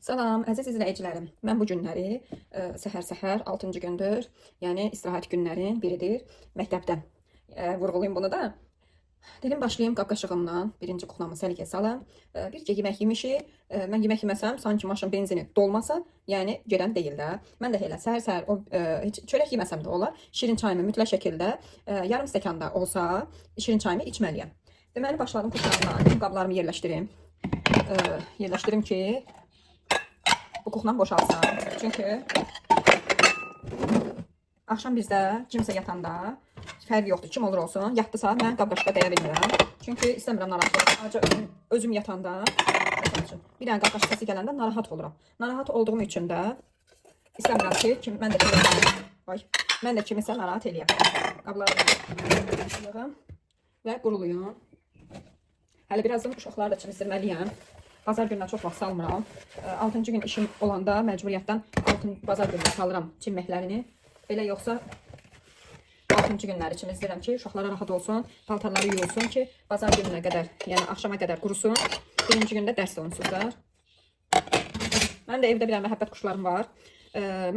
Salam, əziz izləyicilərim. Mən bu günləri səhər-səhər 6-cı gündür, yəni istirahət günlərin biridir. Məktəbdən vurğulayım bunu da. Dedim başlayım qab-qaşığımdan birinci kuxlamı səliqəyə salım. Bircə yemək yemişik. Mən yemək yeməsəm, sanki maşın benzini dolmasa, yəni gedən deyil də. Mən də elə səhər-səhər heç çörək yeməsəm də olar, şirin çayımı mütləq şəkildə yarım stəkanda olsa şirin çayımı içməliyəm. Deməli başladım kuxlamdan, qablarımı yerləşdirim. Yerləşdirim ki bu kuxlam boşalsın. Çünki axşam bizdə kimsə yatanda fərqi yoxdur. Kim olur olsun, yatdısa mən qab-qaşığa dəyə bilmirəm. Çünki istəmirəm narahat olum. Özüm yatanda bir dənə qab-qaşıq səsi gələndə narahat oluram. Narahat olduğum üçün də istəmirəm ki, mən də kimisə narahat eləyəm. Qablarımı və quruluyum. Hələ birazdan uşaqları da çimizdirməliyəm. Bazar gününə çox vaxt salmıram. 6-cı gün işim olanda məcburiyyətdən bazar gününə salıram çimməklərini. Belə yoxsa 6-cı günləri çimizdirəm ki, uşaqlara rahat olsun, paltarları yuyulsun ki, bazar gününə qədər, yəni axşama qədər qurusun. Birinci gündə dərs olunsuzlar. Mənim də evdə bir məhəbbət quşlarım var.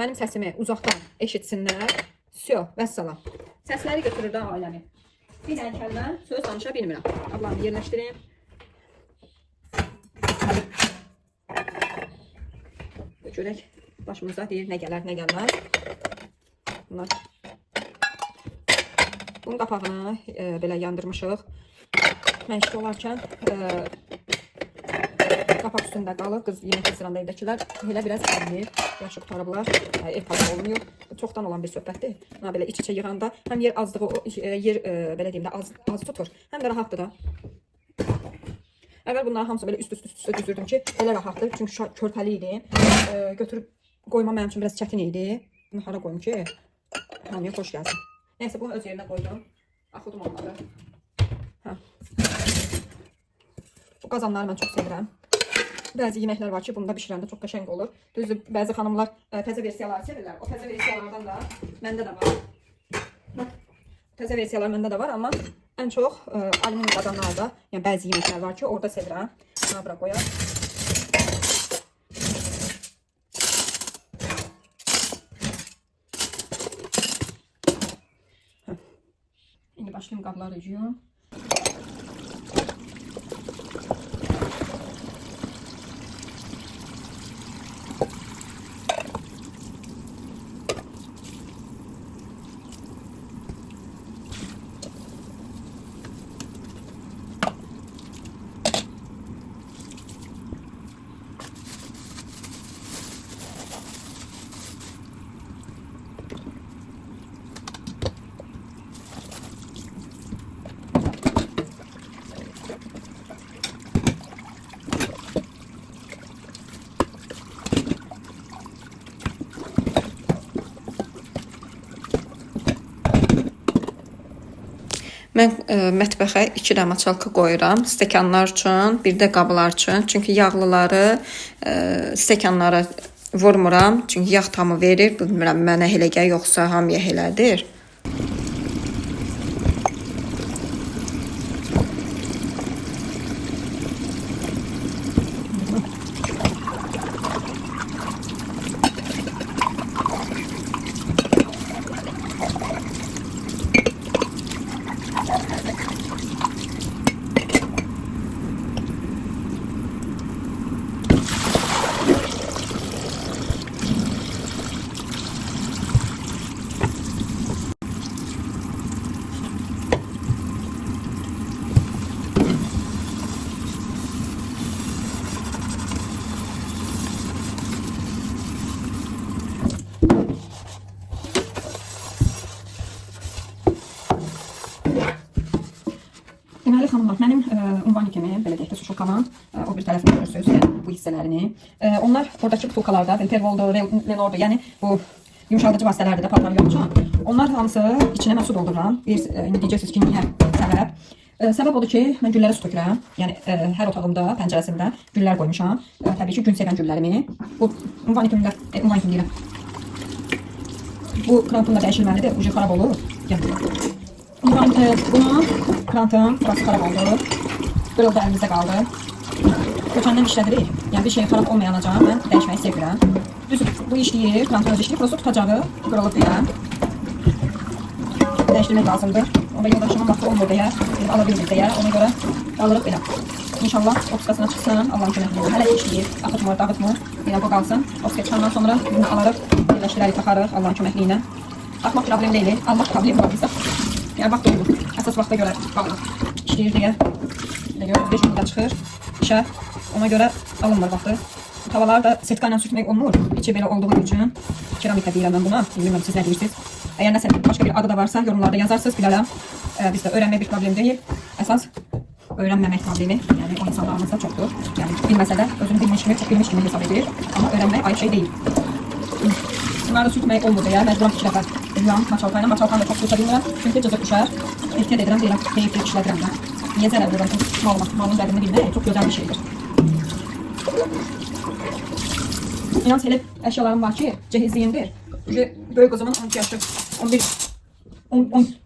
Mənim səsimi uzaqdan eşitsinlər. Syo, vəssalam. Səsləri götürür də ailəmi. Bir dənə kəlmə söz danışa bilmirəm. Ablamı yerləşdirim. Görək başımıza deyir nə gələr, nə gəlməz. Bunlar. Bunun qapağını belə yandırmışıq. Mən işdə olarkən qapaq üstündə qalıb. Qız yemək sıranda evdəkilər elə biraz əmir. Yaşı qutarıblar. Ev payı olmuyor. Çoxdan olan bir söhbətdir. Belə iç-içə yığanda həm yer azlığı, yer belə deyim də az tutur. Həm də rahatdır da. Əvvəl bunları hamısı belə üst-üstə düzürdüm ki, elə rahatdır. Çünki körpəli idi. Götürüb qoyma mənim üçün biraz çətin idi. Bunu hara qoyum ki, hamıya xoş gəlsin. Neyse, bunu öz yerinə qoydum. Axudım onları. Bu qazanları mən çox sevirəm. Bəzi yeməklər var ki, bunda bişirəndə çox qəşəng olur. Düzdür, bəzi xanımlar təzə versiyaları sevirlər. O təzə versiyalardan da məndə də var. Təzə versiyalar məndə də var, amma ən çox alüminium qazanlarda, yəni bəzi yeməklər var ki, orada sevirəm. Buna bura qoyaq. İndi başlayayım qabları yuyum. Mən mətbəxə 2 dənə maçalka qoyuram. Stəkanlar üçün, bir də qablar üçün. Çünki yağlıları stəkanlara vurmuram. Çünki yağ tamı verir. Bilmirəm, mənə elə gəlir, yoxsa hamıya elədir. Deməli xanımlar, mənim ünvanikimi, belə deyək də, suşulkamın o bir tərəfini görürsünüz, yəni bu hissələrini. Onlar oradakı butulkalarda, Pervol'da, Lenor'da, yəni bu yumuşadıcı vasitələrdə də paltarı yapacağım. Onlar hamısı içinə mən su doldururam. İndi deyəcəksiniz ki, niyə səbəb? Səbəb odur ki, mən güllərə su tökürəm. Yəni hər otağımda, pəncərəsində güllər qoymuşam. Təbii ki, gün sevən güllərimi. Bu ünvanikim deyirəm. Bu krampım da dəyişilməlidir, ucu xarab olur. Bunu krantım, burası xarab oldu. Böyle da elimizde kaldı. Geçenden işlədirik. Yəni bir şey xarab olmayanacağı mən dəyişmək sevirəm. Düz bu işləyir, plantor öz işləyir, prosto tutacağı qırılıb deyə. Dəyişdirmək lazımdır. Onda yoldaşımın vaxtı olmur deyə, ala bilmir deyə, ona görə alırıq belə. İnşallah optikasına çıxsın, Allahın köməkliyi. Hələ işləyir, axıtmır, dağıtmır. Yenə bu qalsın. Optika çıxandan sonra bunu alarıq, birləşdirərik, taxarıq Allahın köməkliyi ilə. Baxmaq problem deyil, almaq problem var bizdə. Yəni vaxt olur. Əsas vaxta görə baxırıq. İşləyir deyə. Görürsünüz, 5 minutda çıxır işə. Ona görə alınmır vaxtı. Tavalar da setka ilə sürtmək olmur. İçi belə olduğu üçün keramika deyirəm mən buna. Bilmirəm siz nə deyirsiniz. Əgər nəsə başqa bir adı da varsa yorumlarda yazarsınız, bilərəm. Bizdə öyrənmək bir problem deyil. Əsas öyrənməmək problemi. Yəni o insanlarımızda çoxdur. Yəni bilməsə də özünü bilmiş kimi, çox bilmiş kimi hesab edir. Amma öyrənmək ayıb şey deyil. Bunları da sürtmək olmur deyə məcburam 2 dəfə yuyuram maçalka ilə. Maçalkanı da çox sürtə bilmirəm. Çünki cızıq düşər. Ehtiyat edirəm, deyib işlədirəm də. Niyə zərər verirəm? Malın qədrini bilmək çox gözəl bir şeydir. İnan elə əşyalarım var ki, cehizliyimdir. Böyük qızımın 12 yaşı,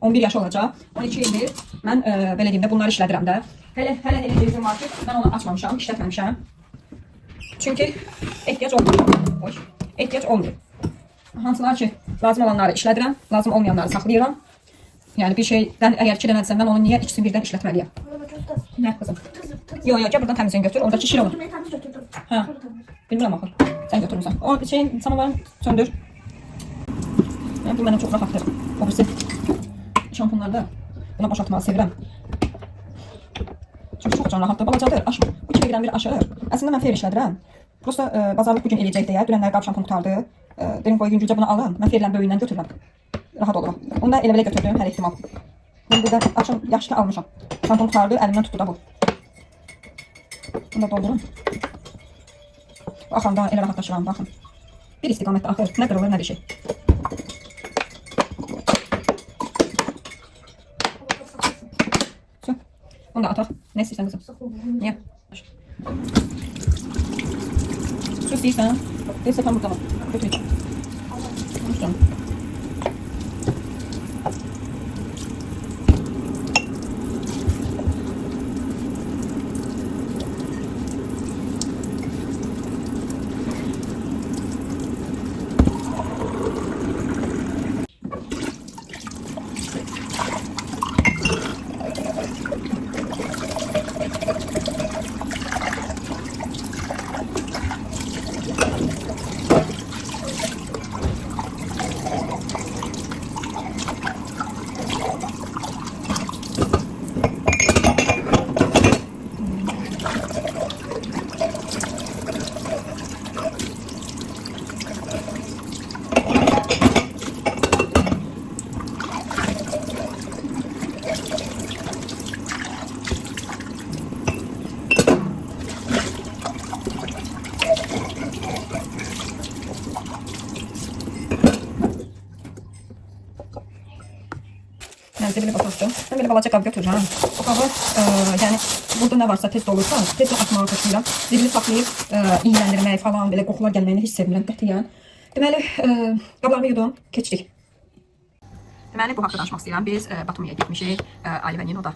11 yaşı olacaq. 12 ildir mən belə deyim də bunları işlədirəm də. Hələ elə cehizim var ki, mən onu açmamışam, işlətməmişəm. Çünki ehtiyac olmuyor. Ehtiyac olmuyor. Hansılar ki, lazım olanları işlədirəm, lazım olmayanları saxlayıram. Yəni bir şeydən əgər 2 dənədirsə, mən onu niyə ikisini birdən işlətməliyəm? Nə qızım? Yox, gəl buradan təmizini götür, oradakı şir olur. Hə, bilmirəm axır. Sən götürmüsən. O şeyin, samovarını söndür. Yəni, bu mənə çox rahatdır. O birisi şampunlarda buna boşaltmağı sevirəm. Çünki çox can rahatdır, balacadır, aşmır. Bu kimi birdən bir aşır. Əslində mən fer işlədirəm. Prosta bazarlıq bugün eləyəcək deyə, dünənlər qab şampun qutardı. Dedim qoy güncülcə bunu alın, mən ferlə böyüyündən götürürəm. Rahat olurum. Onu da elə-belə götürdüm, hər ehtimal. Ben burada açım, yaxşı ki almışam. Şampun qutardı, əlimdən tutdu da bu. Bunu da doldurum. Axanda elə rahatlaşıram, baxın. Bir istiqamətdə axır, nə qırılır, nə bir şey. Onu da ataq. Nə istəyirsən qızım? Niyə? Su istəyirsən? Deyirsə tam burada var. Götürək. Tamam. Mən sizə belə baxmışdım. Mən belə balaca qab götürürəm. O qabı, yəni burada nə varsa tez olursa, tez atmağa xoşlayıram. Zibili saxlayıb, iyləndirmək falan, belə qoxular gəlməyini hiss edirəm qətiyyən. Deməli, qablarımı yudum, keçdik. Deməli, bu haqda danışmaq istəyirəm. Biz Batumiyə getmişik, Ali və Nino da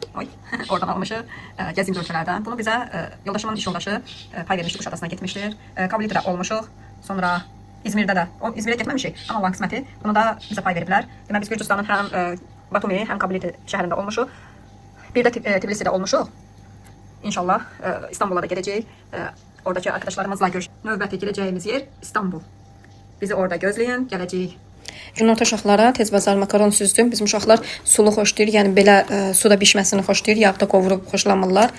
oradan almışıq, gəzdiğimiz ölkələrdən. Bunu bizə yoldaşımın iş yoldaşı pay vermişdi, Kuşadasına getmişdir. Kabulitdə olmuşuq, sonra İzmirdə də, İzmirə getməmişik, amma olan qisməti. Bunu da bizə pay veriblər. Deməli, biz Gürcüstanın həm Batumi, həm Kabuliti şəhərində olmuşuq. Bir də Tbilisidə olmuşuq. İnşallah İstanbul'a da gedəcəyik. Oradakı arkadaşlarımızla növbəti gedəcəyimiz yer İstanbul. Bizi orada gözləyin, gələcəyik. Günorta uşaqlara tez bazar makaron süzdüm. Bizim uşaqlar sulu xoşlayır, yəni belə suda bişməsini xoşlayır, yağda qovurub xoşlamırlar.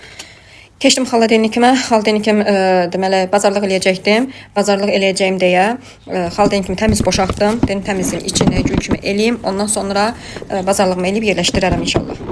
Keçdim xaladenikimə. Xaladenikім deməli bazarlıq eləyəcəkdim. Bazarlıq eləyəcəyim deyə xaladenikimi təmiz boşaltdım. Dedim təmizliyim, içini gül kimi eləyim. Ondan sonra bazarlığımı eləyib yerləşdirərəm inşallah.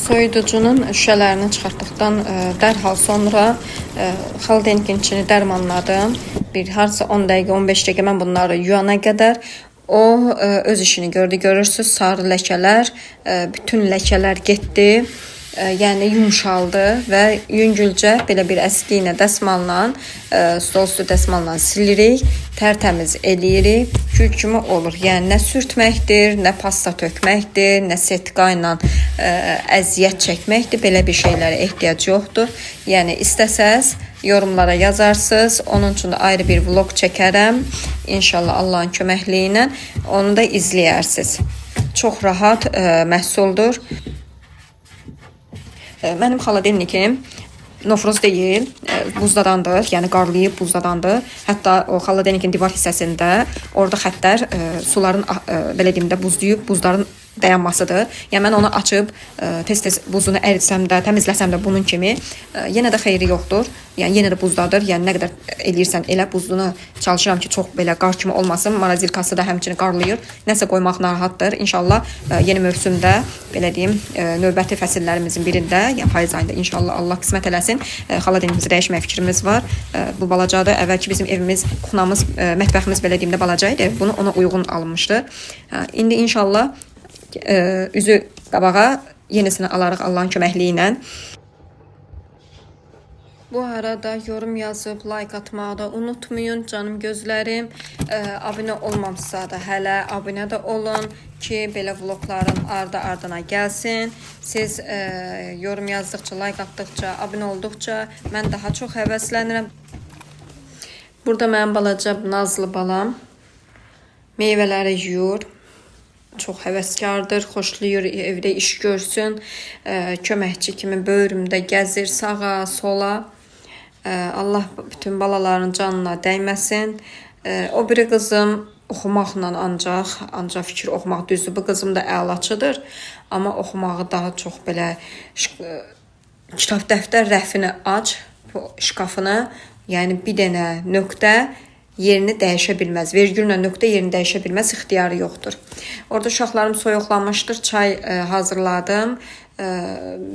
soyuducunun şüşələrini çıxartdıqdan dərhal sonra xaladelnikin içini dərmanladım. Bir harca 10 dəqiqə, 15 dəqiqə mən bunları yuyana qədər o öz işini gördü. Görürsüz, sarı ləkələr, bütün ləkələr getdi. Yəni yumşaldı və yüngülcə belə bir əski ilə dəsmalla, stol üstü dəsmalla silirik, tərtəmiz eləyirik. Gül kimi olur. Yəni nə sürtməkdir, nə pasta tökməkdir, nə setka ilə əziyyət çəkməkdir. Belə bir şeylərə ehtiyac yoxdur. Yəni istəsəz yorumlara yazarsınız. Onun üçün də ayrı bir vlog çəkərəm. İnşallah Allahın köməkliyi ilə onu da izləyərsiniz. Çox rahat məhsuldur. Mənim xaladelnikim nofroz deyil, buzdadandır, yəni qarlayıb buzdadandır. Hətta o xaladelnikin divar hissəsində orada xəttlər suların belə deyim də buzlayıb buzların dayanmasıdır. Yəni mən onu açıb tez-tez buzunu əritsəm də, təmizləsəm də bunun kimi yenə də xeyri yoxdur. Yəni yenə də buzdadır. Yəni nə qədər eləyirsən elə buzunu çalışıram ki, çox belə qar kimi olmasın. Marazilkası da həmçinin qarlayır. Nəsə qoymaq narahatdır. İnşallah yeni mövsümdə belə deyim, növbəti fəsillərimizin birində, yəni payız ayında inşallah Allah qismət eləsin, xaladelnimizi dəyişmək fikrimiz var. Bu balacadır. Əvvəlki bizim evimiz, kuxnamız, mətbəximiz belə deyim də balaca idi. Bunu ona uyğun alınmışdı. İndi inşallah üzü qabağa yenisini alarıq Allahın köməkliyi ilə. Bu arada yorum yazıb like atmağı da unutmayın canım gözlərim. Abunə olmamsa da hələ abunə də olun ki, belə vlogların ardı-ardına gəlsin. Siz yorum yazdıqca, like atdıqca, abunə olduqca mən daha çox həvəslənirəm. Burada mənim balaca nazlı balam meyvələri yuyur. Çox həvəskardır, xoşlayır, evdə iş görsün, köməkçi kimi böyrümdə gəzir sağa, sola. Allah bütün balaların canına dəyməsin. O biri qızım oxumaqla ancaq fikir oxumaq düzdür. Bu qızım da əlaçıdır, amma oxumağı daha çox belə kitab dəftər rəfini aç, şkafını, yəni bir dənə nöqtə yerini dəyişə bilməz. Vergüllə nöqtə yerini dəyişə bilməz, ixtiyarı yoxdur. Orada uşaqlarım soyuqlanmışdır, çay hazırladım.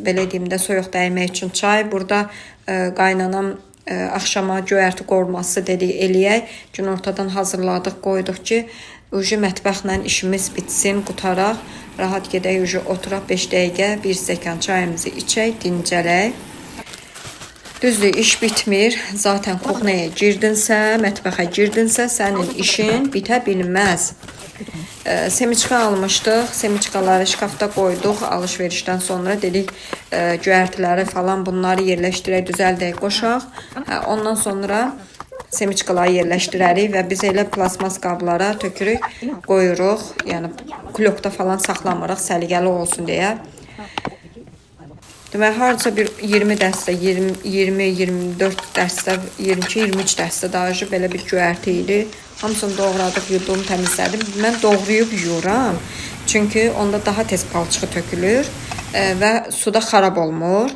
Belə deyim də soyuq dəymək üçün çay. Burada qaynanam axşama göyərti qovurması dedik eləyək. Günortadan hazırladıq, qoyduq ki, ucu mətbəxlə işimiz bitsin, qutaraq, rahat gedək, ucu oturaq 5 dəqiqə, bir stəkan çayımızı içək, dincələk. Düzdür, iş bitmir. Zaten kuxnaya girdinsə, mətbəxə girdinsə, sənin işin bitə bilməz. Semiçka almışdıq. Semiçkaları şkafda qoyduq. Alışverişdən sonra dedik, göyərtiləri falan bunları yerləşdirək, düzəldək, qoşaq. Ondan sonra semiçkaları yerləşdirərik və biz elə plasmas qablara tökürük, qoyuruq. Yəni klokda falan saxlamırıq, səliqəli olsun deyə. Demək, harca bir 20 dəstə, 20-24 dəstə, 22-23 dəstə daha belə bir göyərti idi. Hamısını doğradıq, yudum, təmizlədim. Mən doğrayıb yuyuram. Çünki onda daha tez palçığı tökülür və suda xarab olmur.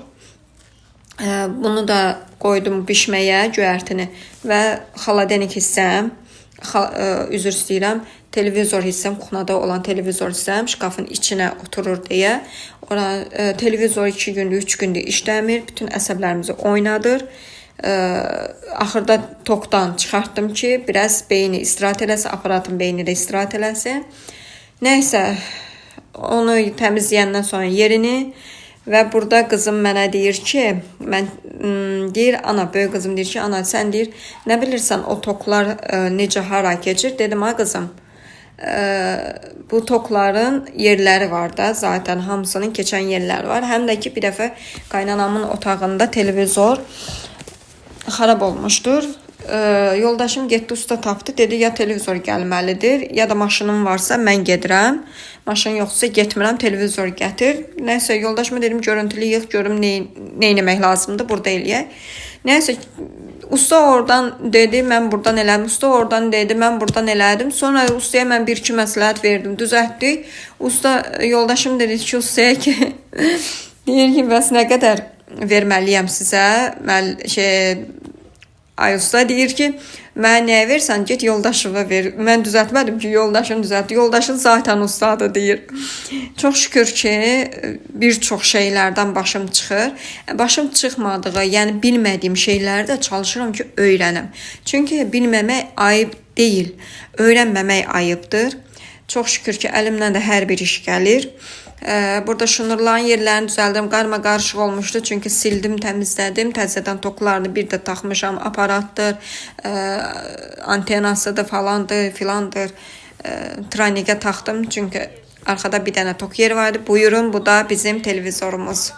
Bunu da qoydum bişməyə, göyərtini və xaladelnik hissəm, üzr istəyirəm, televizor hissəm, kuxnada olan televizor hissəm, şkafın içinə oturur deyə. Televizor 2 gündür, 3 gündür işləmir, bütün əsəblərimizi oynadır. Axırda tokdan çıxartdım ki, biraz beyni istirahət eləsin, aparatın beyni də istirahət eləsin. Nəysə, onu təmizləyəndən sonra yerini və burada qızım mənə deyir ki, deyir, ana, böyük qızım deyir ki, ana, sən deyir, nə bilirsən o toklar necə hara keçir? Dedim, ha qızım, bu tokların yerləri var da, zaten hamısının keçən yerləri var. Həm də ki, bir dəfə qaynanamın otağında televizor xarab olmuşdur. Yoldaşım getdi, usta tapdı, dedi, ya televizor gəlməlidir, ya da maşınım varsa mən gedirəm. Maşın yoxsa getmirəm, televizor gətir. Nəysə, yoldaşıma dedim, görüntülü yığ, görüm nə etmək lazımdır, burada eləyək. Nəysə, usta oradan dedi, mən buradan elədim. Usta oradan dedi, mən buradan elədim. Sonra ustaya mən bir-iki məsləhət verdim, düzəltdik. Usta, yoldaşım dedi ki, ustaya ki, deyir ki, bəs nə qədər verməliyəm sizə? Ayusta deyir ki, mənə nəyə versən, get yoldaşına ver. Mən düzəltmədim ki, yoldaşın düzəltdi. Yoldaşın zaten ustadır deyir. Çox şükür ki, bir çox şeylərdən başım çıxır. Başım çıxmadığı, yəni bilmədiyim şeyləri də çalışıram ki, öyrənim. Çünki bilməmək ayıb deyil, öyrənməmək ayıbdır. Çox şükür ki, əlimdən də hər bir iş gəlir. Burada şunurların yerlərini düzəldim. Qarma qarışıq olmuşdu. Çünki sildim, təmizlədim. Təzədən toklarını bir də taxmışam. Aparatdır, antenasıdır falandır, filandır. Tranikə taxdım. Çünki arxada bir dənə tok yer vardı. Buyurun, bu da bizim televizorumuz.